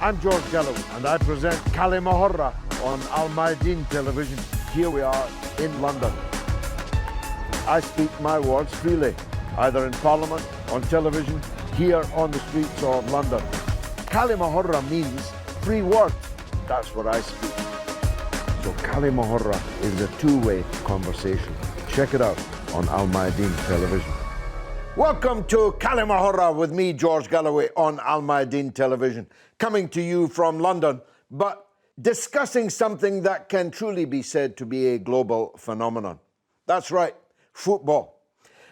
I'm George Galloway and I present Kalima Horra on Alamayadeen television. Here we are in London. I speak my words freely, either in Parliament, on television, here on the streets of London. Kalima Horra means free word. That's what I speak. So Kalima Horra is a two-way conversation. Check it out on Alamayadeen television. Welcome to Kalima Horra with me, George Galloway, on Alamayadeen television, coming to you from London, but discussing something that can truly be said to be a global phenomenon. That's right, football.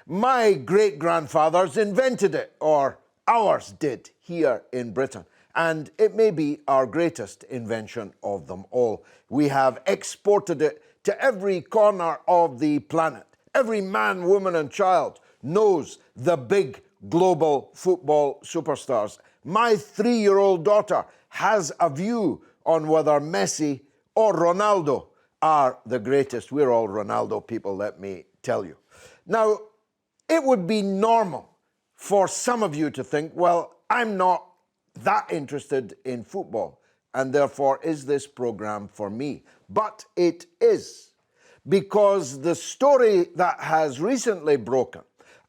My great-grandfathers invented it, or ours did, here in Britain, and it may be our greatest invention of them all. We have exported it to every corner of the planet. Every man, woman and child knows the big global football superstars. My 3-year-old daughter has a view on whether Messi or Ronaldo are the greatest. We're all Ronaldo people, let me tell you. Now, it would be normal for some of you to think, well, I'm not that interested in football, and therefore is this program for me? But it is, because the story that has recently broken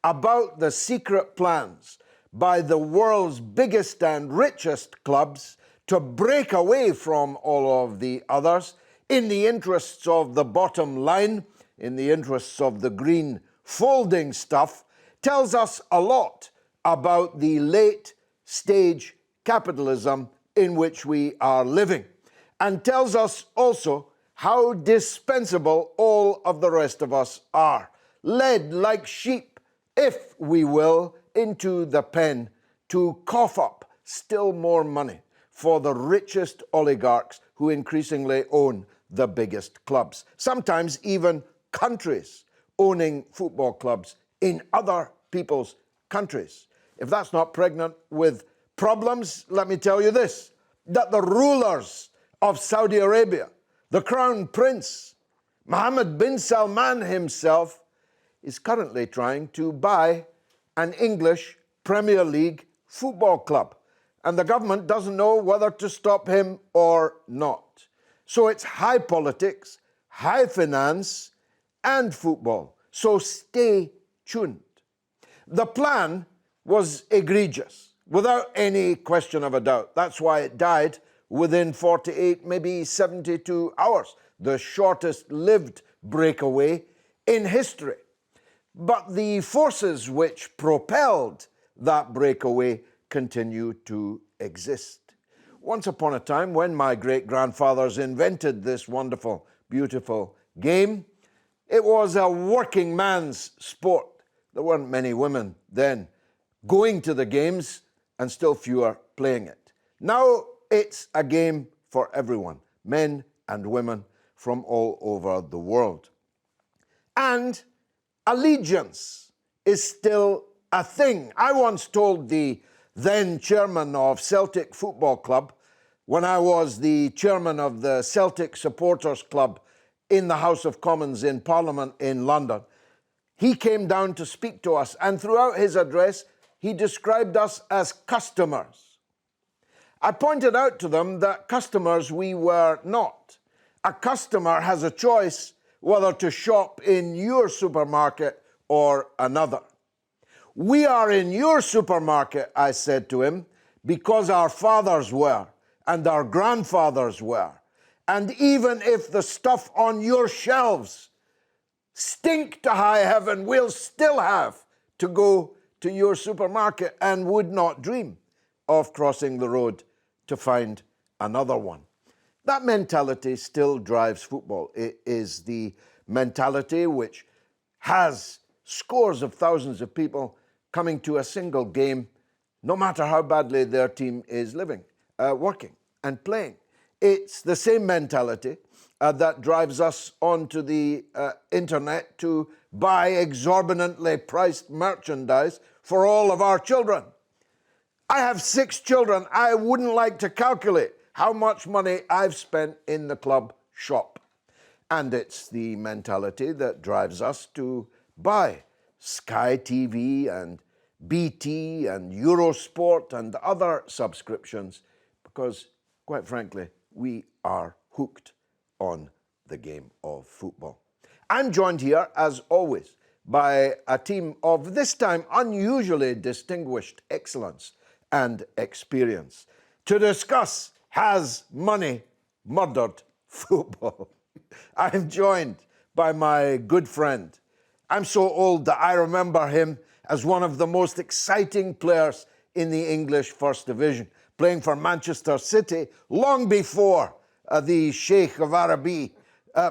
about the secret plans by the world's biggest and richest clubs to break away from all of the others in the interests of the bottom line, in the interests of the green folding stuff, tells us a lot about the late stage capitalism in which we are living, and tells us also how dispensable all of the rest of us are, led like sheep, if we will, into the pen to cough up still more money for the richest oligarchs who increasingly own the biggest clubs. Sometimes even countries owning football clubs in other people's countries. If that's not pregnant with problems, let me tell you this, that the rulers of Saudi Arabia, the Crown Prince, Mohammed bin Salman himself, is currently trying to buy an English Premier League football club, and the government doesn't know whether to stop him or not. So it's high politics, high finance, and football. So stay tuned. The plan was egregious, without any question of a doubt. That's why it died within 48, maybe 72 hours, the shortest lived breakaway in history. But the forces which propelled that breakaway continue to exist. Once upon a time, when my great-grandfathers invented this wonderful, beautiful game, it was a working man's sport. There weren't many women then going to the games, and still fewer playing it. Now it's a game for everyone, men and women from all over the world. And allegiance is still a thing. I once told the then chairman of Celtic Football Club, when I was the chairman of the Celtic Supporters Club in the House of Commons in Parliament in London, he came down to speak to us, and throughout his address, he described us as customers. I pointed out to them that customers we were not. A customer has a choice whether to shop in your supermarket or another. We are in your supermarket, I said to him, because our fathers were, and our grandfathers were. And even if the stuff on your shelves stink to high heaven, we'll still have to go to your supermarket and would not dream of crossing the road to find another one. That mentality still drives football. It is the mentality which has scores of thousands of people coming to a single game, no matter how badly their team is working and playing. It's the same mentality that drives us onto the internet to buy exorbitantly priced merchandise for all of our children. I have 6 children. I wouldn't like to calculate how much money I've spent in the club shop. And it's the mentality that drives us to buy Sky TV and BT and Eurosport and other subscriptions, because quite frankly, we are hooked on the game of football. I'm joined here, as always, by a team of this time unusually distinguished excellence and experience to discuss Has Money Murdered Football? I'm joined by my good friend. I'm so old that I remember him as one of the most exciting players in the English First Division, playing for Manchester City long before the Sheikh of Arabi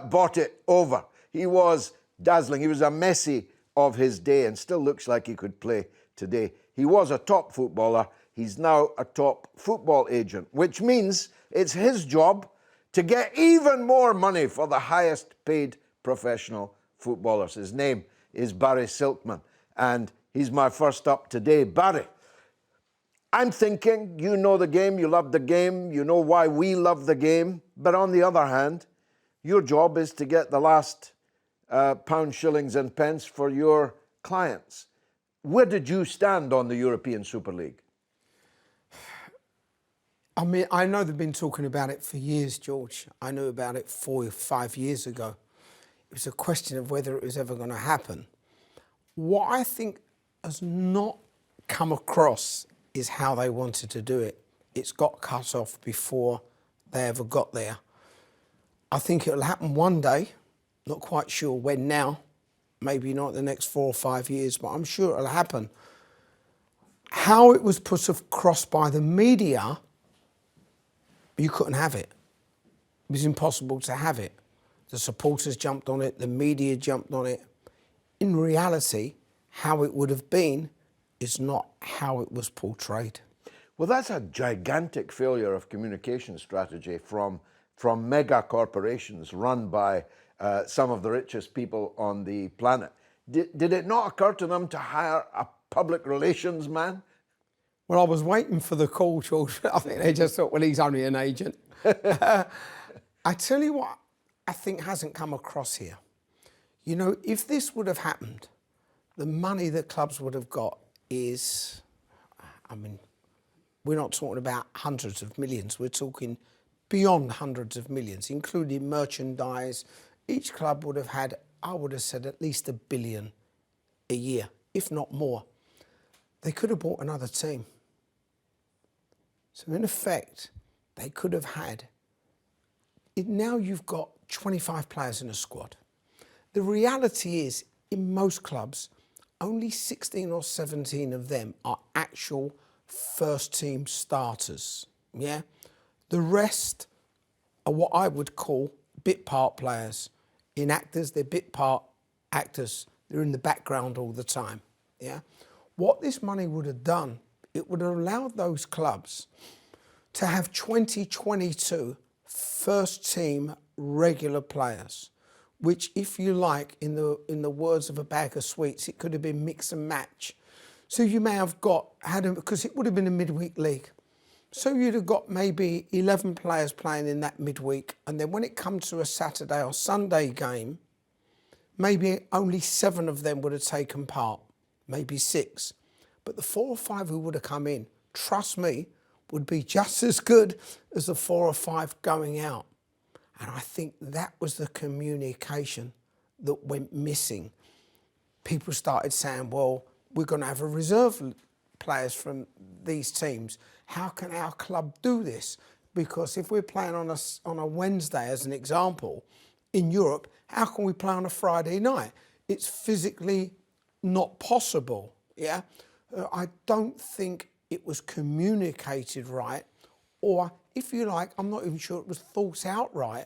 bought it over. He was dazzling. He was a Messi of his day and still looks like he could play today. He was a top footballer. He's now a top football agent, which means it's his job to get even more money for the highest paid professional footballers. His name is Barry Silkman, and he's my first up today. Barry, I'm thinking you know the game, you love the game, you know why we love the game, but on the other hand, your job is to get the last pounds, shillings and pence for your clients. Where did you stand on the European Super League? I mean, I know they've been talking about it for years, George. I knew about it 4 or 5 years ago. It was a question of whether it was ever going to happen. What I think has not come across is how they wanted to do it. It's got cut off before they ever got there. I think it'll happen one day, not quite sure when now, maybe not the next 4 or 5 years, but I'm sure it'll happen. How it was put across by the media, you couldn't have it. It was impossible to have it. The supporters jumped on it, the media jumped on it. In reality, how it would have been is not how it was portrayed. Well, that's a gigantic failure of communication strategy from mega corporations run by some of the richest people on the planet. Did it not occur to them to hire a public relations man? Well, I was waiting for the call, George. I think they just thought, well, he's only an agent. I tell you what I think hasn't come across here. You know, if this would have happened, the money that clubs would have got is, I mean, we're not talking about hundreds of millions. We're talking beyond hundreds of millions, including merchandise. Each club would have had, I would have said, at least $1 billion a year, if not more. They could have bought another team. So in effect, they could have had, now you've got 25 players in a squad. The reality is, in most clubs, only 16 or 17 of them are actual first team starters, yeah? The rest are what I would call bit part players. In actors, they're bit part actors. They're in the background all the time, yeah? What this money would have done, it would have allowed those clubs to have 2022 first team regular players, which, if you like, in the words of a bag of sweets, it could have been mix and match. So you may have because it would have been a midweek league. So you'd have got maybe 11 players playing in that midweek, and then when it comes to a Saturday or Sunday game, maybe only 7 of them would have taken part, maybe 6. But the 4 or 5 who would have come in, trust me, would be just as good as the 4 or 5 going out. And I think that was the communication that went missing. People started saying, well, we're going to have a reserve players from these teams. How can our club do this? Because if we're playing on a Wednesday, as an example, in Europe, how can we play on a Friday night? It's physically not possible, yeah? I don't think it was communicated right, or if you like, I'm not even sure it was thought out right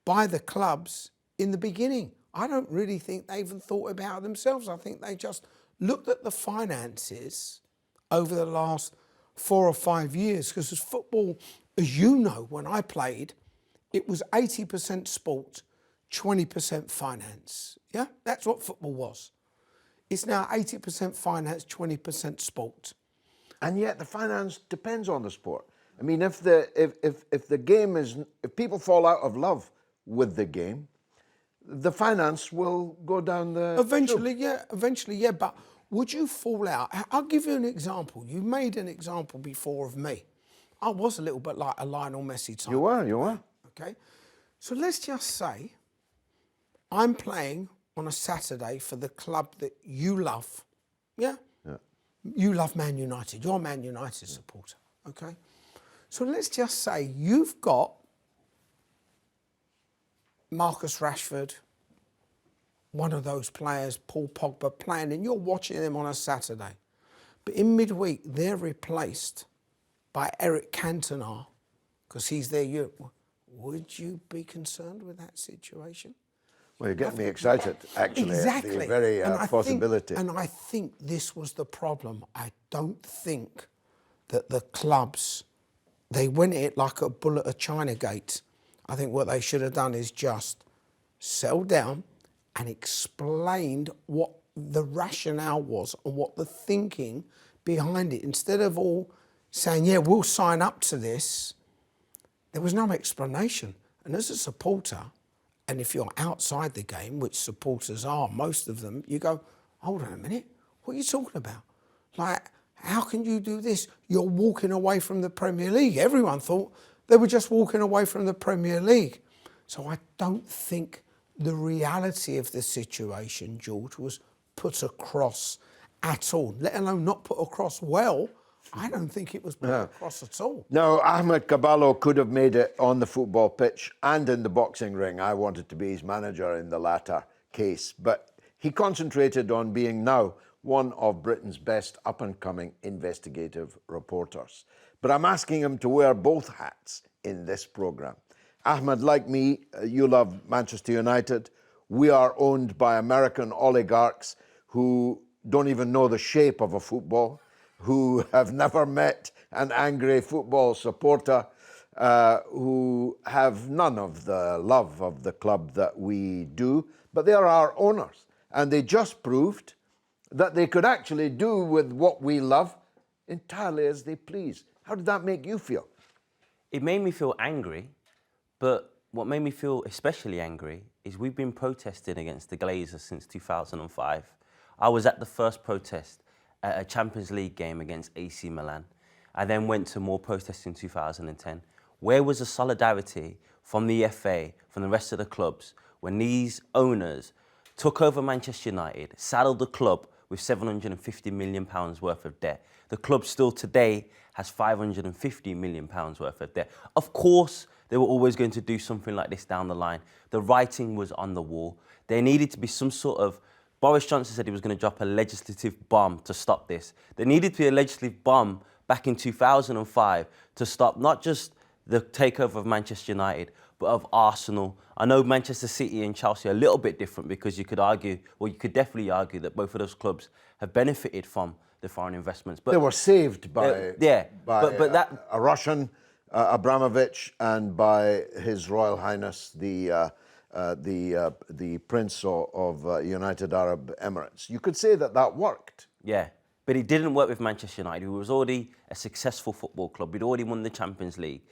by the clubs in the beginning. I don't really think they even thought about it themselves. I think they just looked at the finances over the last 4 or 5 years, because as football, as you know, when I played, it was 80% sport, 20% finance. Yeah, that's what football was. It's now 80% finance, 20% sport. And yet the finance depends on the sport. I mean, if the game is, if people fall out of love with the game, the finance will go down the Eventually, yeah, but would you fall out? I'll give you an example. You made an example before of me. I was a little bit like a Lionel Messi type. You were. Okay? So let's just say I'm playing on a Saturday for the club that you love. Yeah? Yeah. You love Man United. You're a Man United supporter. Okay? So let's just say you've got Marcus Rashford, one of those players, Paul Pogba, playing, and you're watching them on a Saturday. But in midweek, they're replaced by Eric Cantona because he's there. Would you be concerned with that situation? Well, you're getting me excited, actually. Exactly. The very possibility. And I think this was the problem. I don't think that the clubs, they went at it like a bull at a China gate. I think what they should have done is just settled down and explained what the rationale was and what the thinking behind it. Instead of all saying, yeah, we'll sign up to this, there was no explanation. And as a supporter, and if you're outside the game, which supporters are, most of them, you go, hold on a minute, what are you talking about? Like, how can you do this? You're walking away from the Premier League. Everyone thought they were just walking away from the Premier League. So I don't think the reality of the situation, George, was put across at all, let alone not put across well. I don't think it was put across at all. No, Ahmed Kaballo could have made it on the football pitch and in the boxing ring. I wanted to be his manager in the latter case. But he concentrated on being now one of Britain's best up-and-coming investigative reporters. But I'm asking him to wear both hats in this programme. Ahmed, like me, you love Manchester United. We are owned by American oligarchs who don't even know the shape of a football, who have never met an angry football supporter, who have none of the love of the club that we do, but they are our owners. And they just proved that they could actually do with what we love entirely as they please. How did that make you feel? It made me feel angry, but what made me feel especially angry is we've been protesting against the Glazers since 2005. I was at the first protest at a Champions League game against AC Milan. I then went to more protests in 2010. Where was the solidarity from the FA, from the rest of the clubs, when these owners took over Manchester United, saddled the club with £750 million worth of debt? The club still today has £550 million worth of debt. Of course, they were always going to do something like this down the line. The writing was on the wall. There needed to be some sort of, Boris Johnson said he was going to drop a legislative bomb to stop this. There needed to be a legislative bomb back in 2005 to stop not just the takeover of Manchester United, but of Arsenal. I know Manchester City and Chelsea are a little bit different because you could argue, well, you could definitely argue that both of those clubs have benefited from the foreign investments. But they were saved by, a Russian Abramovich and by His Royal Highness the Prince of United Arab Emirates. You could say that worked. Yeah, but it didn't work with Manchester United, who was already a successful football club. We'd already won the Champions League.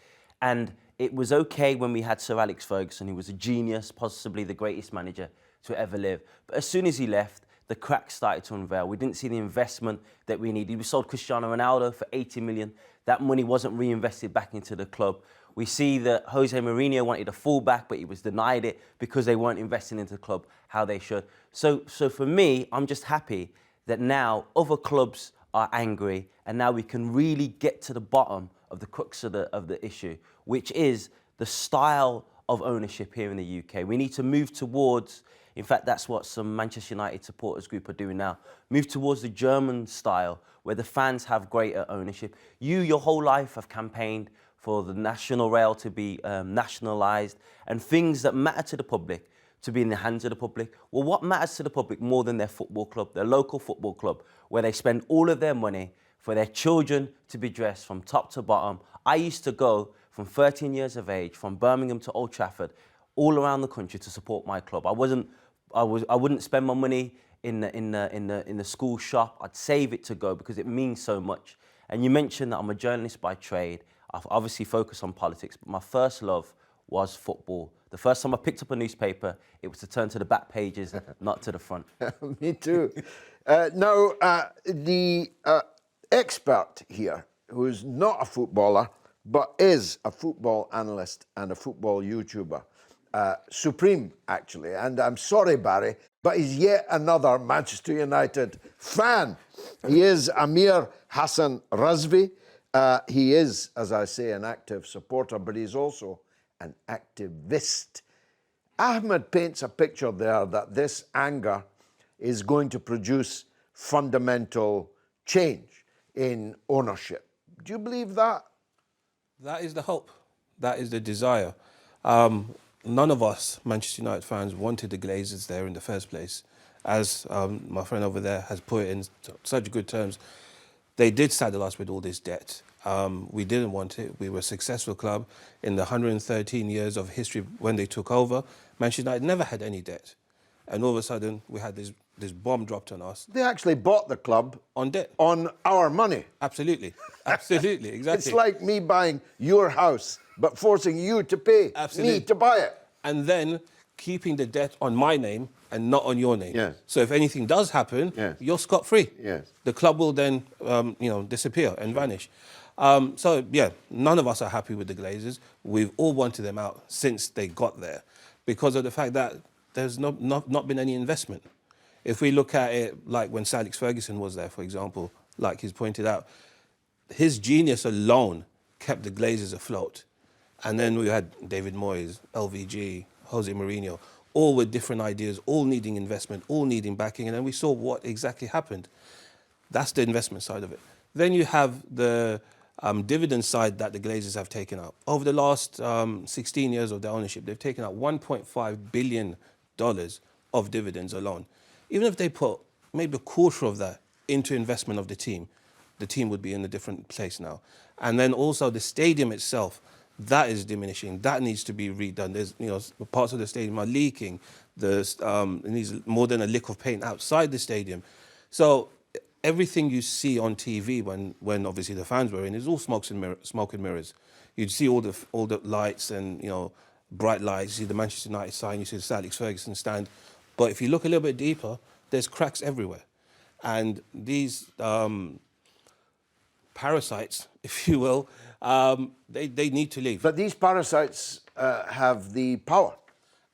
And it was okay when we had Sir Alex Ferguson, who was a genius, possibly the greatest manager to ever live. But as soon as he left, the cracks started to unveil. We didn't see the investment that we needed. We sold Cristiano Ronaldo for 80 million. That money wasn't reinvested back into the club. We see that Jose Mourinho wanted a fullback, but he was denied it because they weren't investing into the club how they should. So for me, I'm just happy that now other clubs are angry, and now we can really get to the bottom of the crux of the issue, which is the style of ownership here in the UK. We need to move towards, in fact, that's what some Manchester United supporters group are doing now, move towards the German style, where the fans have greater ownership. You, your whole life, have campaigned for the national rail to be nationalised and things that matter to the public to be in the hands of the public. Well, what matters to the public more than their football club, their local football club, where they spend all of their money for their children to be dressed from top to bottom? I used to go from 13 years of age, from Birmingham to Old Trafford, all around the country to support my club. I wouldn't spend my money in the school shop. I'd save it to go because it means so much. And you mentioned that I'm a journalist by trade. I've obviously focused on politics, but my first love was football. The first time I picked up a newspaper, it was to turn to the back pages, not to the front. Me too. Now, the expert here, who is not a footballer, but is a football analyst and a football YouTuber. Supreme, actually. And I'm sorry, Barry, but he's yet another Manchester United fan. He is Ameer-Hassan Razvi. He is, as I say, an active supporter, but he's also an activist. Ahmed paints a picture there that this anger is going to produce fundamental change in ownership. Do you believe that? That is the hope. That is the desire. None of us Manchester United fans wanted the Glazers there in the first place. As my friend over there has put it in such good terms, they did saddle us with all this debt. We didn't want it. We were a successful club. In the 113 years of history when they took over, Manchester United never had any debt. And all of a sudden, we had this bomb dropped on us. They actually bought the club on debt. On our money. Absolutely. Absolutely, exactly. It's like me buying your house, but forcing you to pay me to buy it. And then keeping the debt on my name and not on your name. Yes. So if anything does happen, you're scot-free. Yes. The club will then, disappear and vanish. So, yeah, none of us are happy with the Glazers. We've all wanted them out since they got there because of the fact that there's not been any investment. If we look at it like when Sir Alex Ferguson was there, for example, like he's pointed out, his genius alone kept the Glazers afloat. And then we had David Moyes, LVG, Jose Mourinho, all with different ideas, all needing investment, all needing backing. And then we saw what exactly happened. That's the investment side of it. Then you have the dividend side that the Glazers have taken out. Over the last 16 years of their ownership, they've taken out $1.5 billion of dividends alone. Even if they put maybe a quarter of that into investment of the team would be in a different place now. And then also the stadium itself, that is diminishing. That needs to be redone. There's, parts of the stadium are leaking. It needs more than a lick of paint outside the stadium. So everything you see on TV when obviously the fans were in is all smoke and mirrors. You'd see all the lights and bright lights. You see the Manchester United sign. You see the Sir Alex Ferguson stand. But if you look a little bit deeper, there's cracks everywhere, and these parasites, if you will, they need to leave. But these parasites have the power.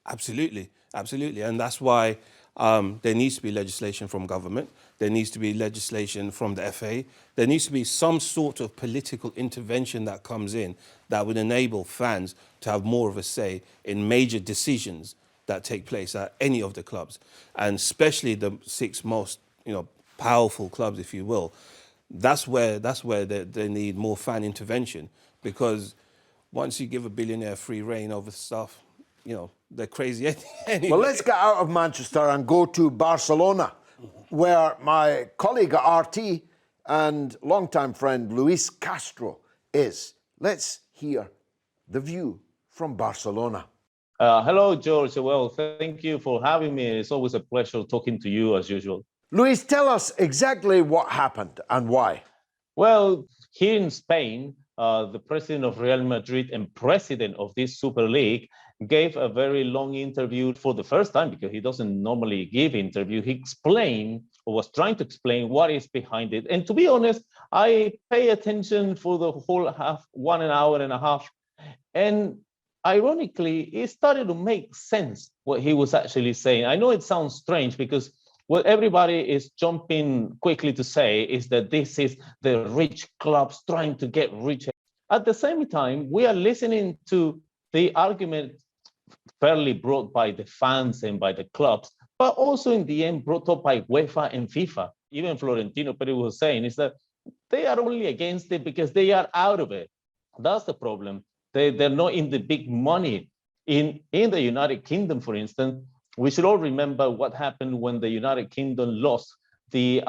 Absolutely, absolutely, and that's why there needs to be legislation from government. There needs to be legislation from the FA. There needs to be some sort of political intervention that comes in that would enable fans to have more of a say in major decisions that take place at any of the clubs, and especially the 6 most powerful clubs, if you will. That's where they need more fan intervention, because once you give a billionaire free reign over stuff, they're crazy anyway. Well, let's get out of Manchester and go to Barcelona, where my colleague at RT and longtime friend Luis Castro is. Let's hear the view from Barcelona. Hello, George. Well, thank you for having me. It's always a pleasure talking to you as usual. Luis, tell us exactly what happened and why. Well, here in Spain, the president of Real Madrid and president of this Super League gave a very long interview for the first time, because he doesn't normally give interview. He explained, or was trying to explain, what is behind it. And to be honest, I pay attention for the whole 1 hour and a half. And ironically, it started to make sense what he was actually saying. I know it sounds strange, because what everybody is jumping quickly to say is that this is the rich clubs trying to get richer. At the same time, we are listening to the argument fairly brought by the fans and by the clubs, but also in the end brought up by UEFA and FIFA. Even Florentino Perez was saying is that they are only against it because they are out of it. That's the problem. They're not in the big money. In the United Kingdom, for instance, we should all remember what happened when the United Kingdom lost the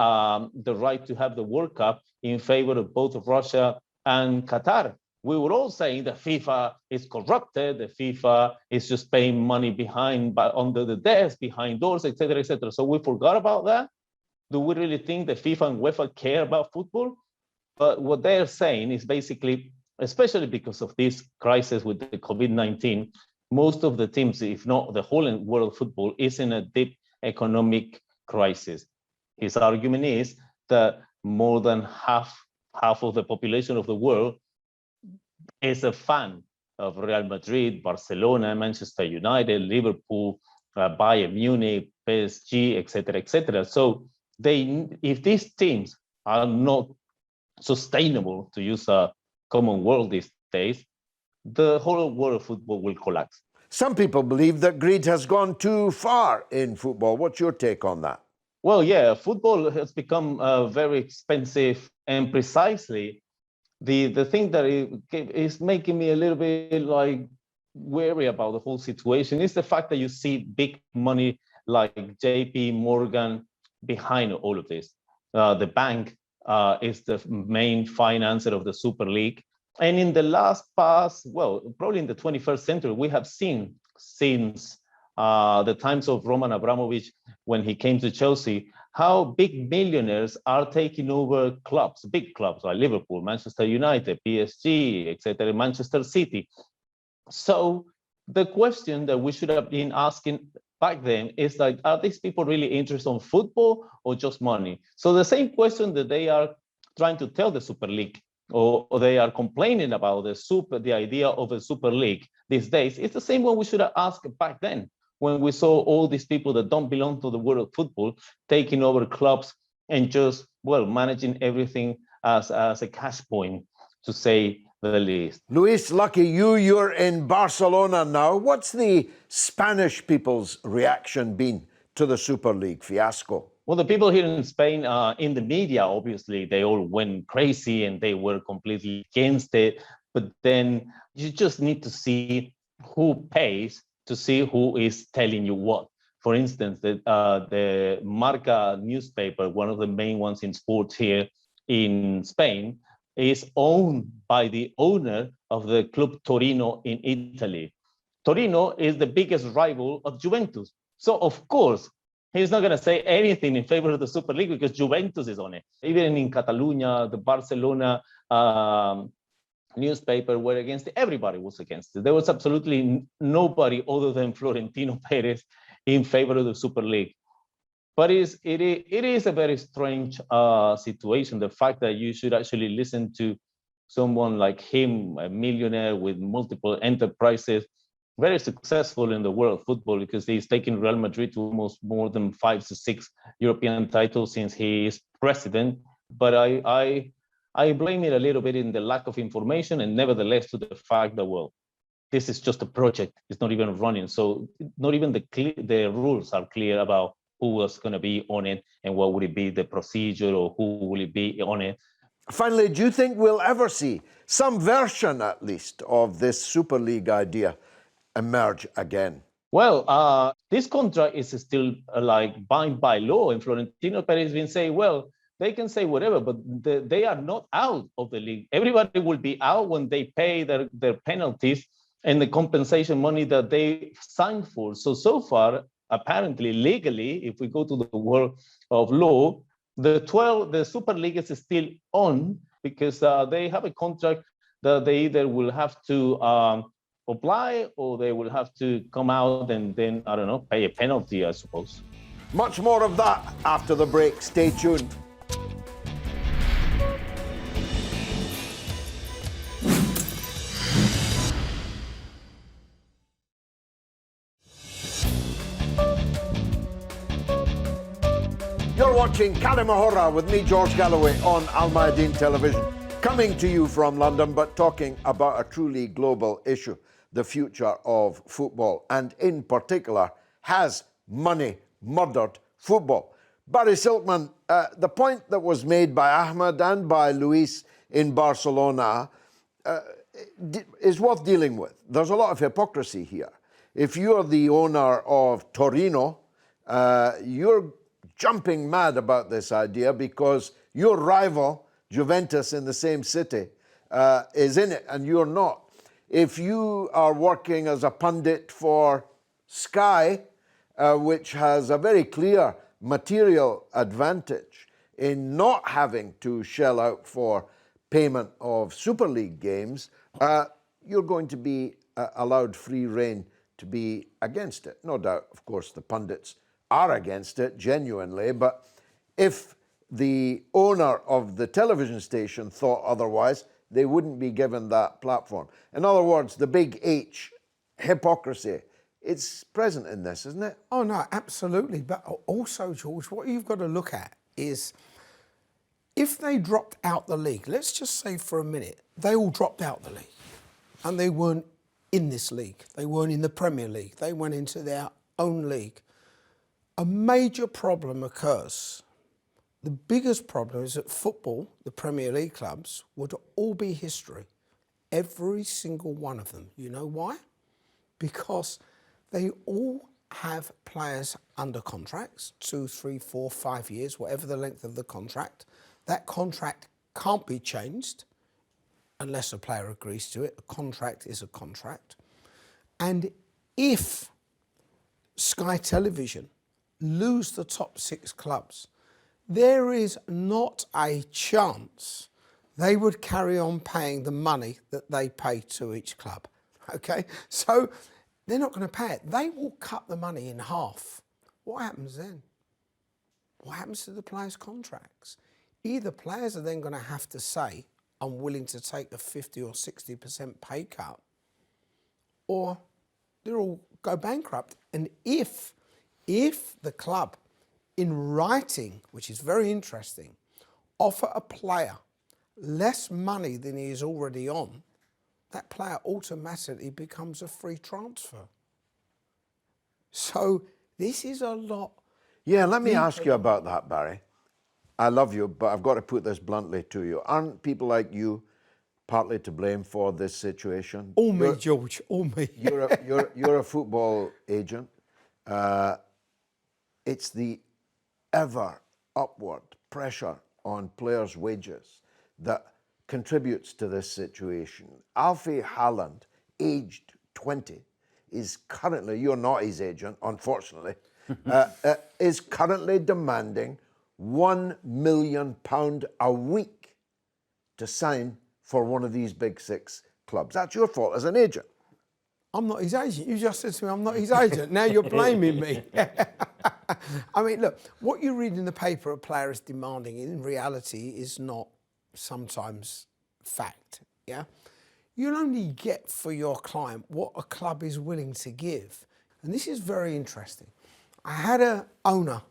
right to have the World Cup in favor of both Russia and Qatar. We were all saying that FIFA is corrupted, that FIFA is just paying money under the desk, behind doors, etc., etc. So we forgot about that. Do we really think that FIFA and UEFA care about football? But what they're saying is basically, especially because of this crisis with the COVID-19, most of the teams, if not the whole world football, is in a deep economic crisis. His argument is that more than half of the population of the world is a fan of Real Madrid, Barcelona, Manchester United, Liverpool, Bayern Munich, PSG, etc., etc. So if these teams are not sustainable, to use a common word these days, the whole world of football will collapse. Some people believe that greed has gone too far in football. What's your take on that? Well, yeah, football has become very expensive, and precisely the thing that is making me a little bit like wary about the whole situation is the fact that you see big money like JP Morgan behind all of this. The bank is the main financer of the Super League. And in the probably in the 21st century, we have seen since the times of Roman Abramovich when he came to Chelsea, how big millionaires are taking over clubs, big clubs like Liverpool, Manchester United, PSG, etc., Manchester City. So the question that we should have been asking back then is like, are these people really interested in football or just money? So the same question that they are trying to tell the Super League, or they are complaining about the idea of a Super League these days, it's the same one we should have asked back then, when we saw all these people that don't belong to the world of football taking over clubs and just, managing everything as a cash point, to say the least. Luis, lucky you're in Barcelona now. What's the Spanish people's reaction been to the Super League fiasco? Well, the people here in Spain, in the media, obviously, they all went crazy and they were completely against it. But then you just need to see who pays to see who is telling you what. For instance, the Marca newspaper, one of the main ones in sports here in Spain, is owned by the owner of the club Torino in Italy. Torino is the biggest rival of Juventus. So, of course, he's not going to say anything in favor of the Super League because Juventus is on it. Even in Catalonia, the Barcelona newspaper were against it. Everybody was against it. There was absolutely nobody other than Florentino Perez in favor of the Super League. But it is a very strange situation, the fact that you should actually listen to someone like him, a millionaire with multiple enterprises, very successful in the world of football, because he's taken Real Madrid to almost more than 5 to 6 European titles since he is president. But I blame it a little bit in the lack of information, and nevertheless to the fact that, this is just a project. It's not even running. So not even the rules are clear about who was going to be on it and what would it be the procedure, or who will it be on it. Finally, do you think we'll ever see some version, at least, of this Super League idea emerge again? Well, this contract is still bound by law, and Florentino Perez has been saying, they can say whatever, but they are not out of the league. Everybody will be out when they pay their penalties and the compensation money that they signed for. So far, apparently, legally, if we go to the world of law, the Super League is still on because they have a contract that they either will have to apply, or they will have to come out and then, I don't know, pay a penalty, I suppose. Much more of that after the break. Stay tuned. You're watching Kalima Horra with me, George Galloway, on Alamayadeen Television. Coming to you from London, but talking about a truly global issue, the future of football, and in particular, has money murdered football? Barry Silkman, the point that was made by Ahmed and by Luis in Barcelona is worth dealing with. There's a lot of hypocrisy here. If you're the owner of Torino, you're jumping mad about this idea because your rival, Juventus, in the same city, is in it and you're not. If you are working as a pundit for Sky, which has a very clear material advantage in not having to shell out for payment of Super League games, you're going to be allowed free rein to be against it. No doubt, of course, the pundits are against it genuinely, but if the owner of the television station thought otherwise, they wouldn't be given that platform. In other words, the big H, hypocrisy, it's present in this, isn't it? Oh, no, absolutely. But also, George, what you've got to look at is if they dropped out the league, let's just say for a minute, they all dropped out the league and they weren't in this league. They weren't in the Premier League. They went into their own league. A major problem occurs. The biggest problem is that football, the Premier League clubs, would all be history. Every single one of them. You know why? Because they all have players under contracts, 2, 3, 4, 5 years, whatever the length of the contract. That contract can't be changed unless a player agrees to it. A contract is a contract. And if Sky Television lose the top 6 clubs, there is not a chance they would carry on paying the money that they pay to each club. Okay? So they're not going to pay it. They will cut the money in half. What happens then? What happens to the players' contracts? Either players are then going to have to say, I'm willing to take a 50 or 60% pay cut, or they'll all go bankrupt. And if the club, in writing, which is very interesting, offer a player less money than he is already on, that player automatically becomes a free transfer. So this is a lot. Yeah, let me ask you about that, Barry. I love you, but I've got to put this bluntly to you. Aren't people like you partly to blame for this situation? All me, George, all me. You're a football agent. It's the ever upward pressure on players' wages that contributes to this situation. Alfie Haaland, aged 20, is currently, you're not his agent, unfortunately, is currently demanding £1 million a week to sign for one of these big 6 clubs. That's your fault as an agent. I'm not his agent. You just said to me, I'm not his agent. Now you're blaming me. I mean, look, what you read in the paper a player is demanding in reality is not sometimes fact, yeah? You'll only get for your client what a club is willing to give. And this is very interesting. I had an owner,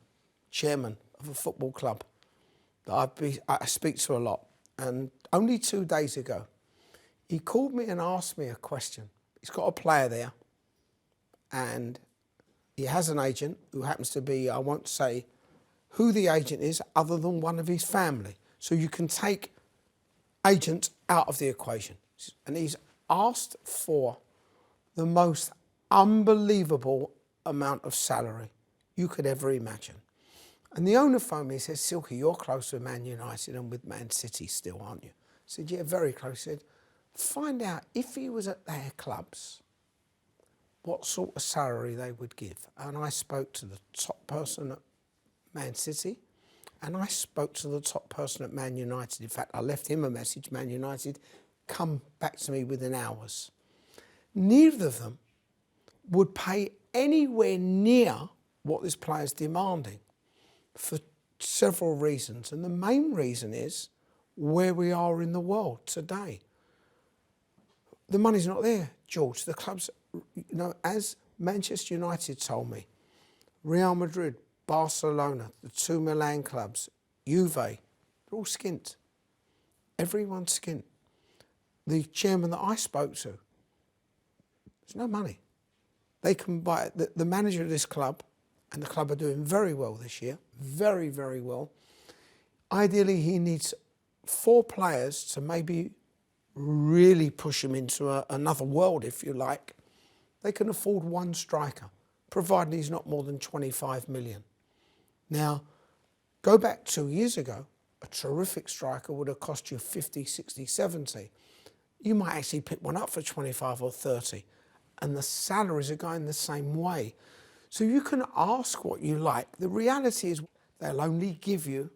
chairman of a football club that I speak to a lot. And only 2 days ago, he called me and asked me a question. He's got a player there and he has an agent who happens to be, I won't say who the agent is other than one of his family. So you can take agents out of the equation. And he's asked for the most unbelievable amount of salary you could ever imagine. And the owner phoned me and said, Silky, you're close with Man United and with Man City still, aren't you? I said, yeah, very close. He said, find out if he was at their clubs, what sort of salary they would give. And I spoke to the top person at Man City and I spoke to the top person at Man United. In fact, I left him a message, Man United, come back to me within hours. Neither of them would pay anywhere near what this player's demanding for several reasons. And the main reason is where we are in the world today. The money's not there, George. The clubs, you know, as Manchester United told me, Real Madrid, Barcelona, the 2 Milan clubs, Juve, they're all skint. Everyone's skint. The chairman that I spoke to, there's no money. They can buy, the manager of this club, and the club are doing very well this year, very, very well. Ideally, he needs 4 players to maybe really push him into another world, if you like. They can afford 1 striker, provided he's not more than 25 million. Now, go back 2 years ago, a terrific striker would have cost you 50, 60, 70. You might actually pick one up for 25 or 30, and the salaries are going the same way. So you can ask what you like. The reality is they'll only give you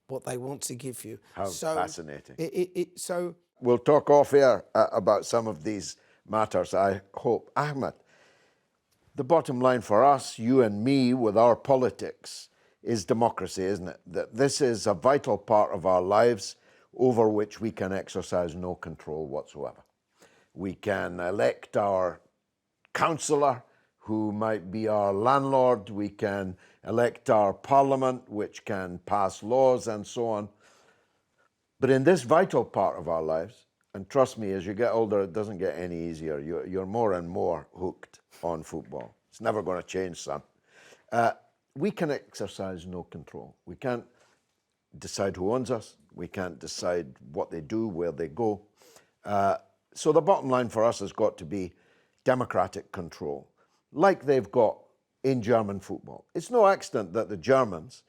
what they want to give you. How fascinating. So we'll talk off air about some of these matters, I hope. Ahmed, the bottom line for us, you and me, with our politics, is democracy, isn't it? That this is a vital part of our lives. over which we can exercise no control whatsoever. We can elect our councillor, who might be our landlord. We can elect our parliament, which can pass laws and so on. But in this vital part of our lives, and trust me, as you get older, it doesn't get any easier. You're more and more hooked on football. It's never going to change, son. We can exercise no control. We can't decide who owns us. We can't decide what they do, where they go. So the bottom line for us has got to be democratic control, like they've got in German football. It's no accident that the Germans,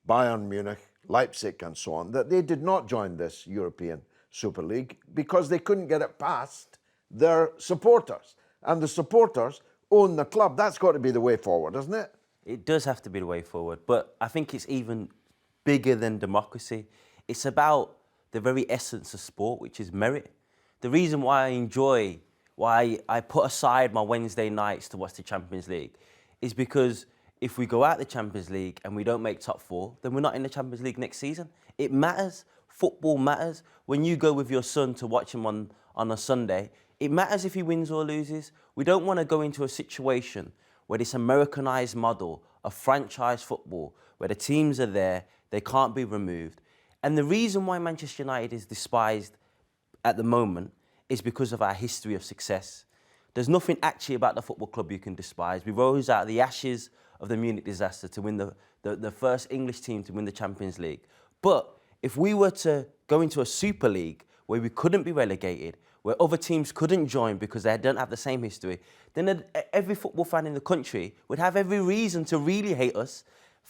Bayern Munich, Leipzig and so on, that they did not join this European Super League because they couldn't get it past their supporters. And the supporters own the club. That's got to be the way forward, isn't it? It does have to be the way forward, but I think it's even bigger than democracy. It's about the very essence of sport, which is merit. The reason why I enjoy, why I put aside my Wednesday nights to watch the Champions League is because if we go out the Champions League and we don't make top four, then we're not in the Champions League next season. It matters. Football matters. When you go with your son to watch him on a Sunday, it matters if he wins or loses. We don't want to go into a situation where this Americanized model of franchise football, where the teams are there, they can't be removed. And the reason why Manchester United is despised at the moment is because of our history of success. There's nothing actually about the football club you can despise. We rose out of the ashes of the Munich disaster to win the first English team to win the Champions League. But if we were to go into a Super League where we couldn't be relegated, where other teams couldn't join because they don't have the same history, then every football fan in the country would have every reason to really hate us,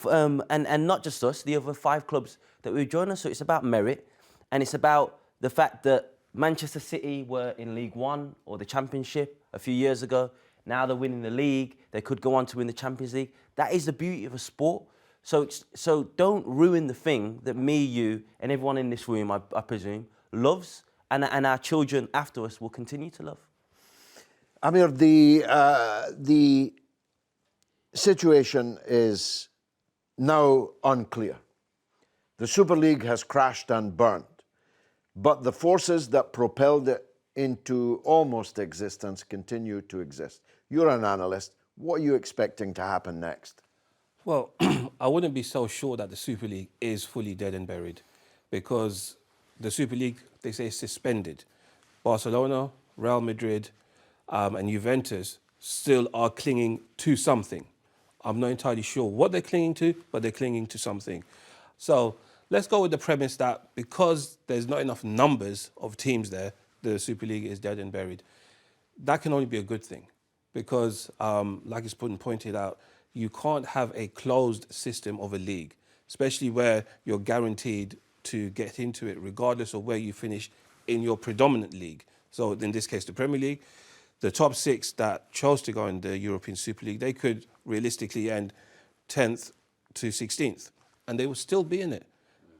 and not just us, the other 5 clubs that would join us. So it's about merit, and it's about the fact that Manchester City were in League One or the Championship a few years ago. Now they're winning the league. They could go on to win the Champions League. That is the beauty of a sport. So don't ruin the thing that me, you, and everyone in this room, I presume, loves, and our children after us will continue to love. Amir, the situation is now unclear. The Super League has crashed and burned, but the forces that propelled it into almost existence continue to exist. You're an analyst. What are you expecting to happen next? Well, I wouldn't be so sure that the Super League is fully dead and buried, because the Super League, they say, is suspended. Barcelona, Real Madrid, and Juventus still are clinging to something. I'm not entirely sure what they're clinging to, but they're clinging to something. So let's go with the premise that because there's not enough numbers of teams there, the Super League is dead and buried. That can only be a good thing, because, like it's pointed out, you can't have a closed system of a league, especially where you're guaranteed to get into it regardless of where you finish in your predominant league. So in this case, the Premier League, the top 6 that chose to go in the European Super League, they could realistically end 10th to 16th, and they would still be in it.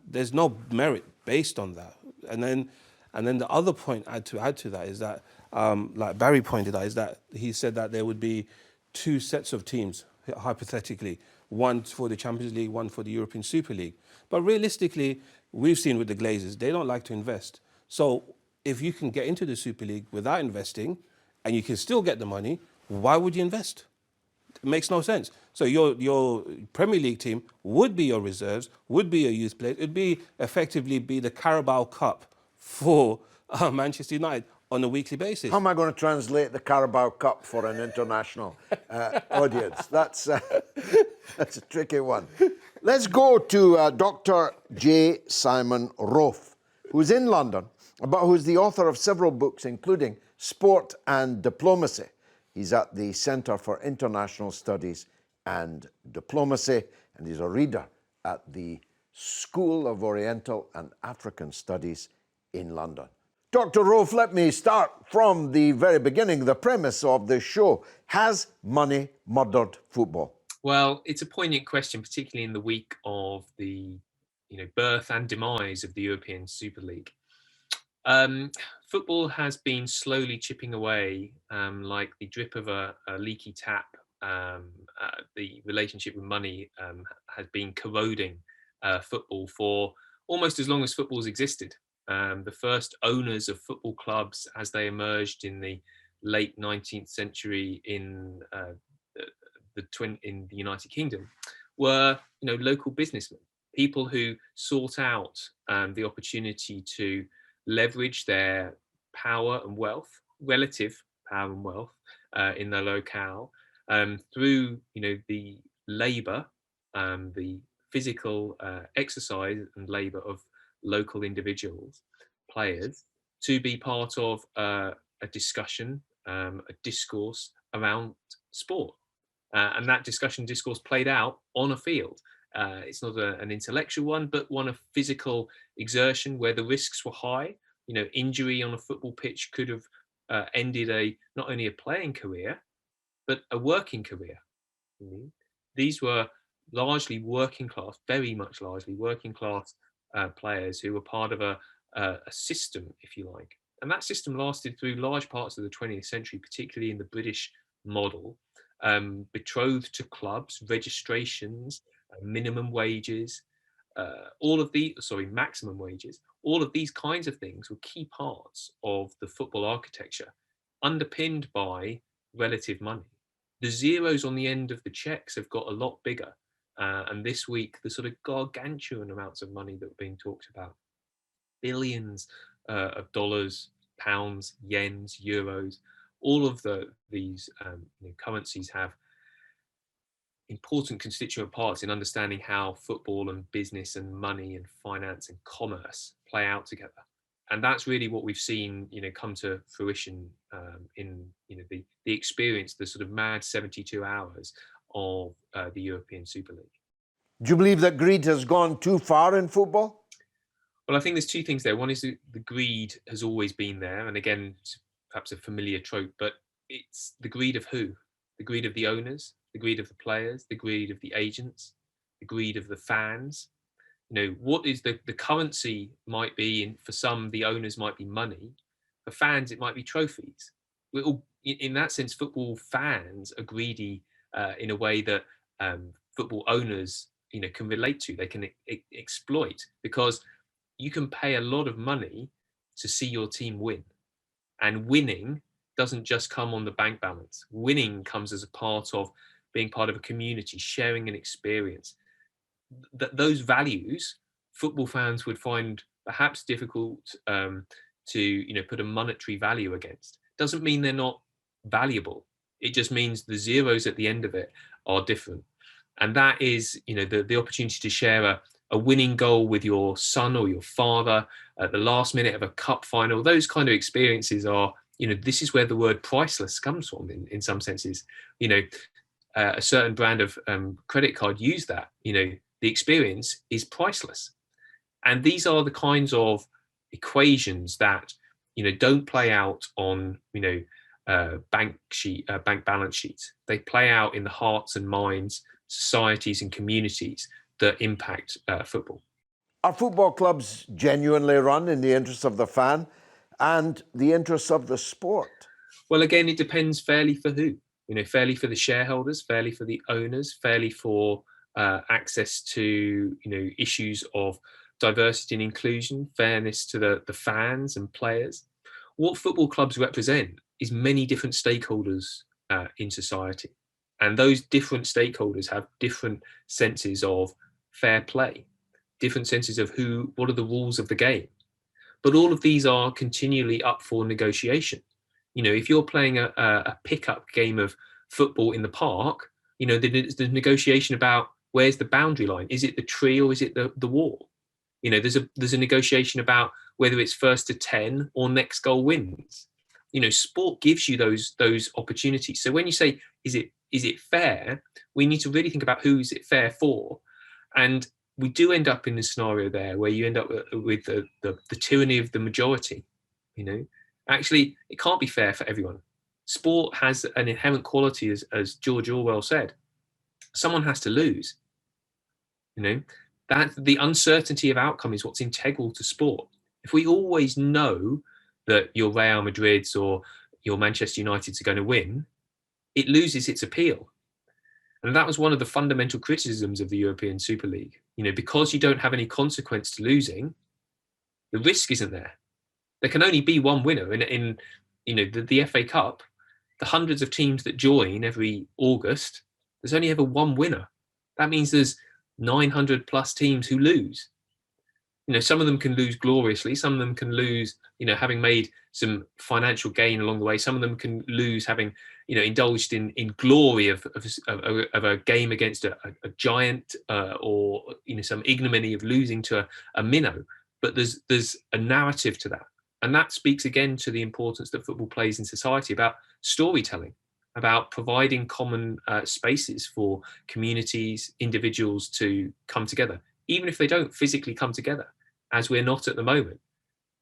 There's no merit based on that. And then the other point to add to that is that, like Barry pointed out, is that he said that there would be 2 sets of teams, hypothetically, one for the Champions League, one for the European Super League. But realistically, we've seen with the Glazers, they don't like to invest. So if you can get into the Super League without investing, and you can still get the money, why would you invest? It makes no sense. So your Premier League team would be your reserves, would be your youth players. It'd be effectively be the Carabao Cup for Manchester United on a weekly basis. How am I going to translate the Carabao Cup for an international audience? That's a tricky one. Let's go to Dr. J. Simon Rofe, who's in London, but who's the author of several books, including Sport and Diplomacy. He's at the Centre for International Studies and Diplomacy, and he's a reader at the School of Oriental and African Studies in London. Dr. Rofe, let me start from the very beginning, the premise of this show. Has money murdered football? Well, it's a poignant question, particularly in the week of the birth and demise of the European Super League. Football has been slowly chipping away, like the drip of a leaky tap. The relationship with money has been corroding football for almost as long as football's existed. The first owners of football clubs, as they emerged in the late 19th century in the United Kingdom, were local businessmen, people who sought out the opportunity to leverage their power and wealth, relative power and wealth, in their locale, through the labour, the physical exercise and labour of local individuals, players, to be part of a discussion, a discourse around sport. And that discourse played out on a field. It's not an intellectual one, but one of physical exertion where the risks were high. Injury on a football pitch could have ended not only a playing career, but a working career. These were largely working class, very much largely working class players who were part of a system, if you like. And that system lasted through large parts of the 20th century, particularly in the British model, betrothed to clubs, registrations, minimum wages, maximum wages. All of these kinds of things were key parts of the football architecture, underpinned by relative money. The zeros on the end of the checks have got a lot bigger. And this week, the sort of gargantuan amounts of money that are being talked about, billions of dollars, pounds, yens, euros, all of these currencies have important constituent parts in understanding how football and business and money and finance and commerce play out together. And that's really what we've seen, come to fruition in the experience, the sort of mad 72 hours of the European Super League. Do you believe that greed has gone too far in football? Well, I think there's two things there. One is the greed has always been there. And again, perhaps a familiar trope, but it's the greed of who? The greed of the owners, the greed of the players, the greed of the agents, the greed of the fans. What is the currency might be, for some, the owners might be money. For fans, it might be trophies. In that sense, football fans are greedy in a way that football owners, can relate to. They can exploit, because you can pay a lot of money to see your team win. And winning doesn't just come on the bank balance. Winning comes as a part of being part of a community, sharing an experience. Those values, football fans would find perhaps difficult to put a monetary value against. Doesn't mean they're not valuable. It just means the zeros at the end of it are different. And that is, the opportunity to share a winning goal with your son or your father at the last minute of a cup final. Those kind of experiences are, this is where the word priceless comes from in some senses. A certain brand of credit card use that, the experience is priceless. And these are the kinds of equations that, don't play out on, bank balance sheets. They play out in the hearts and minds, societies and communities that impact football. Are football clubs genuinely run in the interests of the fan and the interests of the sport? Well, again, it depends fairly for who. Fairly for the shareholders, fairly for the owners, fairly for access to issues of diversity and inclusion, fairness to the fans and players. What football clubs represent is many different stakeholders in society. And those different stakeholders have different senses of fair play, different senses of what are the rules of the game. But all of these are continually up for negotiation. If you're playing a pickup game of football in the park, there's negotiation about where's the boundary line. Is it the tree or is it the wall? There's a negotiation about whether it's first to 10 or next goal wins. Sport gives you those opportunities. So when you say, is it fair? We need to really think about who is it fair for. And we do end up in a scenario there where you end up with the tyranny of the majority. Actually, it can't be fair for everyone. Sport has an inherent quality, as George Orwell said. Someone has to lose. That the uncertainty of outcome is what's integral to sport. If we always know that your Real Madrid's or your Manchester United's are going to win, it loses its appeal. And that was one of the fundamental criticisms of the European Super League. Because you don't have any consequence to losing, The risk isn't there. There can only be one winner in the FA Cup. The hundreds of teams that join every August, there's only ever one winner. That means there's 900 plus teams who lose. Some of them can lose gloriously. Some of them can lose, having made some financial gain along the way. Some of them can lose having, indulged in glory of a game against a giant or some ignominy of losing to a minnow. But there's a narrative to that, and that speaks again to the importance that football plays in society about storytelling, about providing common spaces for communities, individuals to come together, even if they don't physically come together, as we're not at the moment.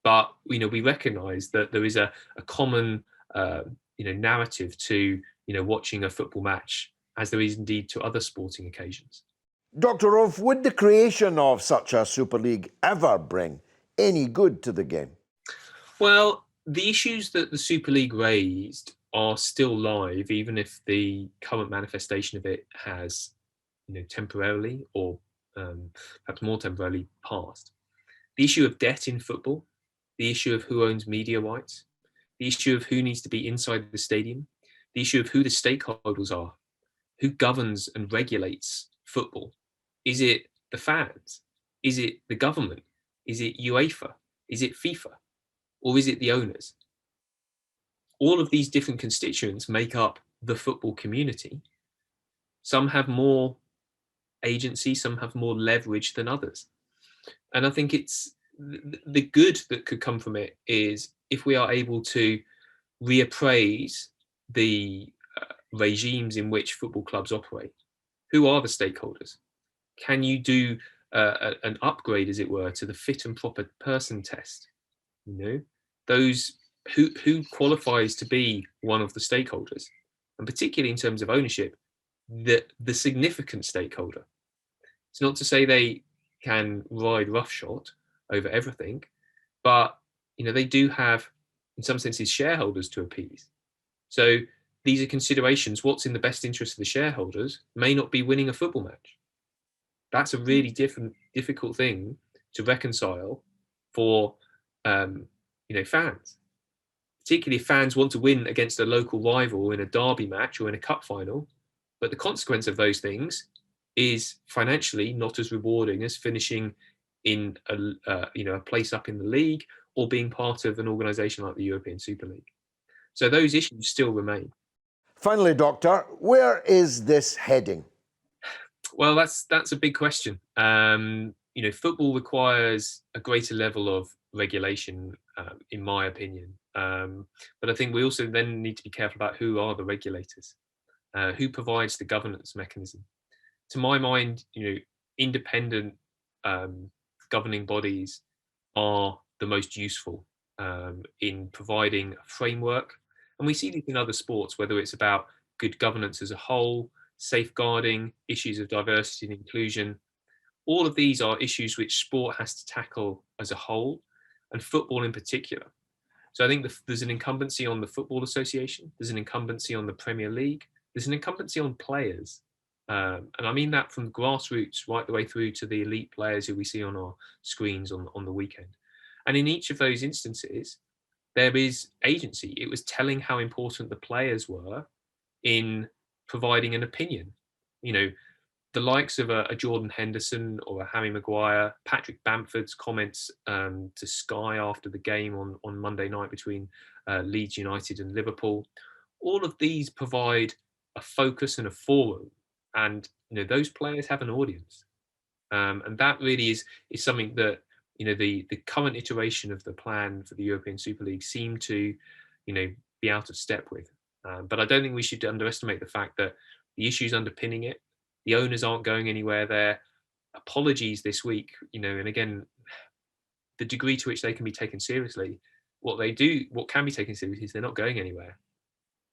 But we recognise that there is a common narrative to watching a football match, as there is indeed to other sporting occasions. Dr. Rofe, would the creation of such a Super League ever bring any good to the game? Well, the issues that the Super League raised are still live, even if the current manifestation of it has, temporarily or perhaps more temporarily passed. The issue of debt in football, the issue of who owns media rights, the issue of who needs to be inside the stadium, the issue of who the stakeholders are, who governs and regulates football. Is it the fans? Is it the government? Is it UEFA? Is it FIFA? Or is it the owners? All of these different constituents make up the football community. Some have more agency, some have more leverage than others. And I think it's the good that could come from it is if we are able to reappraise the regimes in which football clubs operate. Who are the stakeholders? Can you do an upgrade, as it were, to the fit and proper person test? Those who qualifies to be one of the stakeholders, and particularly in terms of ownership, the significant stakeholder. It's not to say they can ride roughshod over everything, but they do have, in some senses, shareholders to appease. So these are considerations. What's in the best interest of the shareholders may not be winning a football match. That's a really difficult thing to reconcile for fans, particularly if fans want to win against a local rival in a derby match or in a cup final. But the consequence of those things is financially not as rewarding as finishing in a place up in the league or being part of an organisation like the European Super League. So those issues still remain. Finally, Doctor, where is this heading? Well, that's a big question. Football requires a greater level of regulation, in my opinion. But I think we also then need to be careful about who are the regulators, who provides the governance mechanism. To my mind, independent governing bodies are the most useful in providing a framework. And we see this in other sports, whether it's about good governance as a whole, safeguarding, issues of diversity and inclusion. All of these are issues which sport has to tackle as a whole, and football in particular. So I think there's an incumbency on the Football Association, there's an incumbency on the Premier League, there's an incumbency on players. And I mean that from grassroots right the way through to the elite players who we see on our screens on the weekend. And in each of those instances, there is agency. It was telling how important the players were in providing an opinion. The likes of a Jordan Henderson or a Harry Maguire, Patrick Bamford's comments to Sky after the game on Monday night between Leeds United and Liverpool, all of these provide a focus and a forum. And those players have an audience, and that really is something that the current iteration of the plan for the European Super League seem to be out of step with. But I don't think we should underestimate the fact that the issues underpinning it, the owners aren't going anywhere. Their apologies this week, and again, the degree to which they can be taken seriously, what can be taken seriously is they're not going anywhere.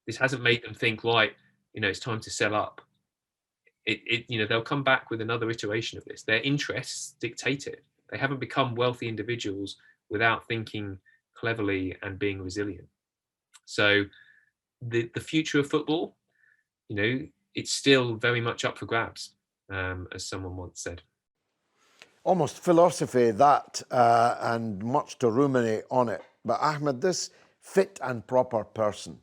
This hasn't made them think, right, it's time to sell up. They'll come back with another iteration of this. Their interests dictate it. They haven't become wealthy individuals without thinking cleverly and being resilient. So the future of football, it's still very much up for grabs, as someone once said. almost philosophy, that, and much to ruminate on it. But Ahmed, this fit and proper person,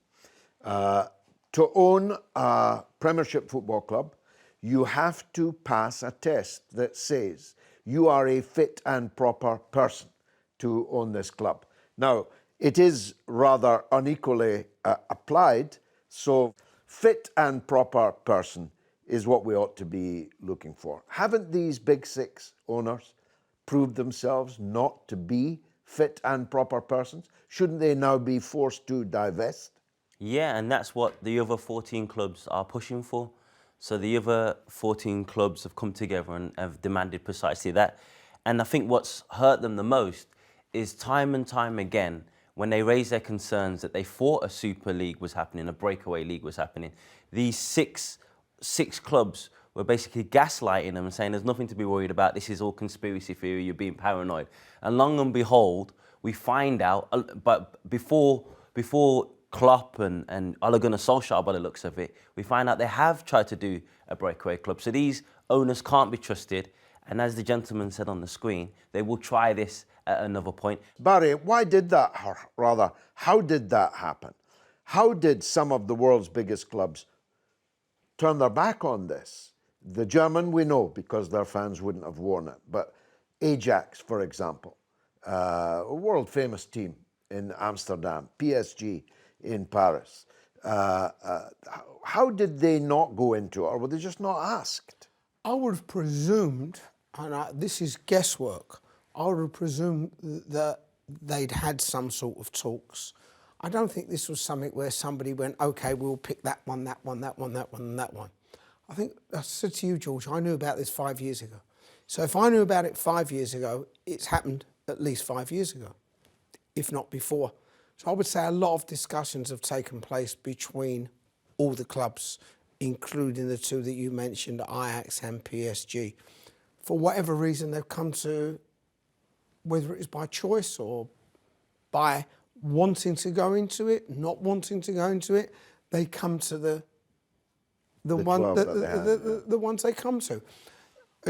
to own a Premiership football club, you have to pass a test that says you are a fit and proper person to own this club. Now, it is rather unequally applied, so fit and proper person is what we ought to be looking for. Haven't these big six owners proved themselves not to be fit and proper persons? Shouldn't they now be forced to divest? Yeah, and that's what the other 14 clubs are pushing for. So the other 14 clubs have come together and have demanded precisely that. And I think what's hurt them the most is time and time again, when they raise their concerns that they thought a Super League was happening, a breakaway league was happening, these six clubs were basically gaslighting them and saying there's nothing to be worried about, this is all conspiracy theory, you're being paranoid. And long and behold, we find out, but before Klopp and Ole Gunnar Solskjaer, by the looks of it, we find out they have tried to do a breakaway club. So these owners can't be trusted. And as the gentleman said on the screen, they will try this at another point. Barry, why did that, or rather, how did that happen? How did some of the world's biggest clubs turn their back on this? The German, we know, because their fans wouldn't have worn it. But Ajax, for example, a world-famous team in Amsterdam, PSG in Paris. How did they not go into it, or were they just not asked? I would have presumed, and this is guesswork, I would have presumed that they'd had some sort of talks. I don't think this was something where somebody went, okay, we'll pick that one, that one, that one, that one, and that one. I think, I said to you, George, I knew about this 5 years ago. So if I knew about it 5 years ago, it's happened at least 5 years ago, if not before. So I would say a lot of discussions have taken place between all the clubs, including the two that you mentioned, Ajax and PSG. For whatever reason, they've come to, whether it's by choice or by wanting to go into it, not wanting to go into it, they come to the ones they come to.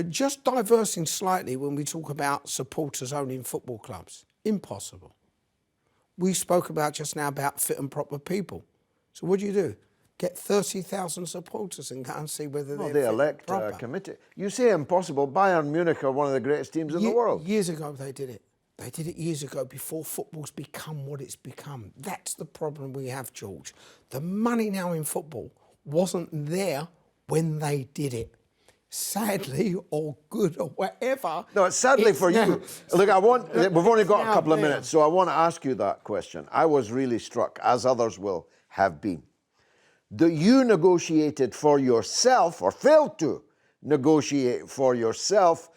Just diversing slightly when we talk about supporters owning football clubs, impossible. We spoke about just now about fit and proper people. So what do? Get 30,000 supporters and go and see whether they're they fit elect and proper. a committee. You say impossible. Bayern Munich are one of the greatest teams in the world. Years ago they did it. They did it years ago before football's become what it's become. That's the problem we have, George. The money now in football wasn't there when they did it. Sadly, or good, or whatever. No, it's sadly for you. Look, we've only got a couple of minutes, so I want to ask you that question. I was really struck, as others will have been, that you negotiated for yourself, or failed to negotiate for yourself,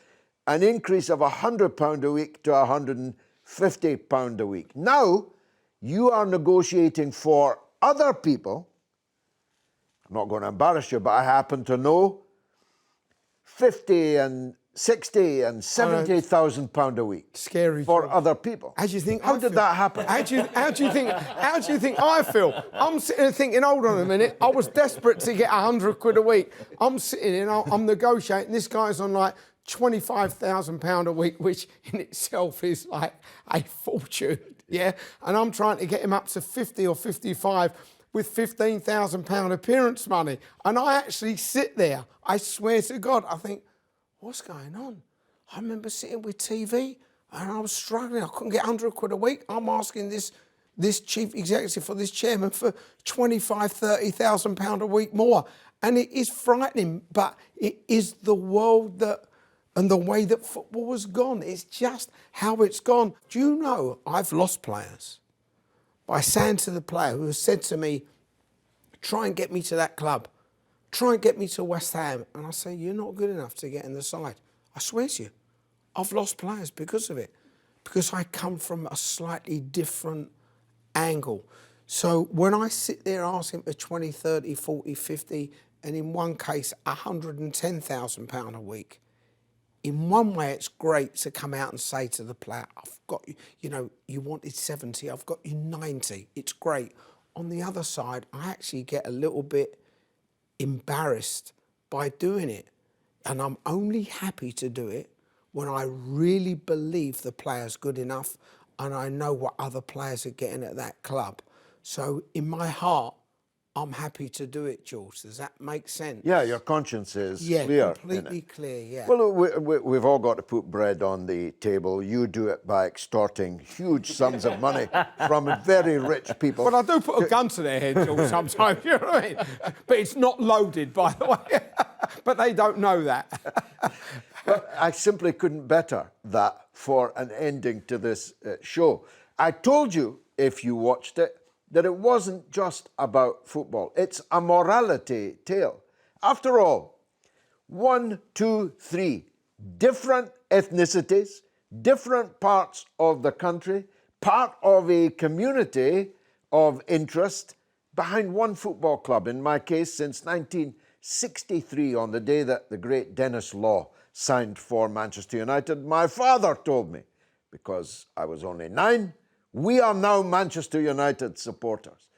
an increase of £100 a week to £150 a week. Now, you are negotiating for other people. I'm not going to embarrass you, but I happen to know 50 and 60 and 70,000 pound a week. Scary for other people. How do you think? How did that happen? How do you think I feel? I'm sitting there thinking, hold on a minute. I was desperate to get 100 quid a week. I'm sitting in, I'm negotiating. This guy's on like £25,000 a week, which in itself is like a fortune. Yeah, and I'm trying to get him up to 50 or 55 with £15,000 appearance money. And I actually sit there, I swear to God, I think, what's going on? I remember sitting with TV and I was struggling. I couldn't get 100 quid a week. I'm asking this chief executive for this chairman for £25,000, £30,000 a week more. And it is frightening, but it is the world and the way that football has gone. It's just how it's gone. Do you know I've lost players by saying to the player who has said to me, try and get me to that club, try and get me to West Ham. And I say, you're not good enough to get in the side. I swear to you, I've lost players because of it, because I come from a slightly different angle. So when I sit there asking for 20, 30, 40, 50, and in one case, £110,000 a week, in one way, it's great to come out and say to the player, I've got you, you wanted 70, I've got you 90. It's great. On the other side, I actually get a little bit embarrassed by doing it. And I'm only happy to do it when I really believe the player's good enough and I know what other players are getting at that club. So in my heart, I'm happy to do it, George. Does that make sense? Yeah, your conscience is Yeah, clear. completely clear, yeah. Well, we've all got to put bread on the table. You do it by extorting huge sums of money from very rich people. But I do put a gun to their head, George, sometimes, you know what I mean? But it's not loaded, by the way. But they don't know that. But I simply couldn't better that for an ending to this show. I told you, if you watched it, that it wasn't just about football. It's a morality tale. After all, 1, 2, 3 different ethnicities, different parts of the country, part of a community of interest behind one football club. In my case, since 1963, on the day that the great Dennis Law signed for Manchester United, my father told me, because I was only 9, we are now Manchester United supporters.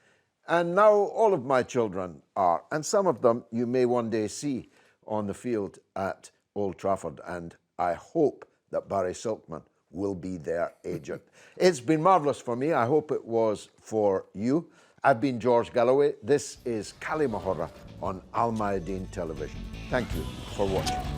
And now all of my children are, and some of them you may one day see on the field at Old Trafford, and I hope that Barry Silkman will be their agent. It's been marvellous for me. I hope it was for you. I've been George Galloway. This is Kalima Horra on Alamayadeen Television. Thank you for watching.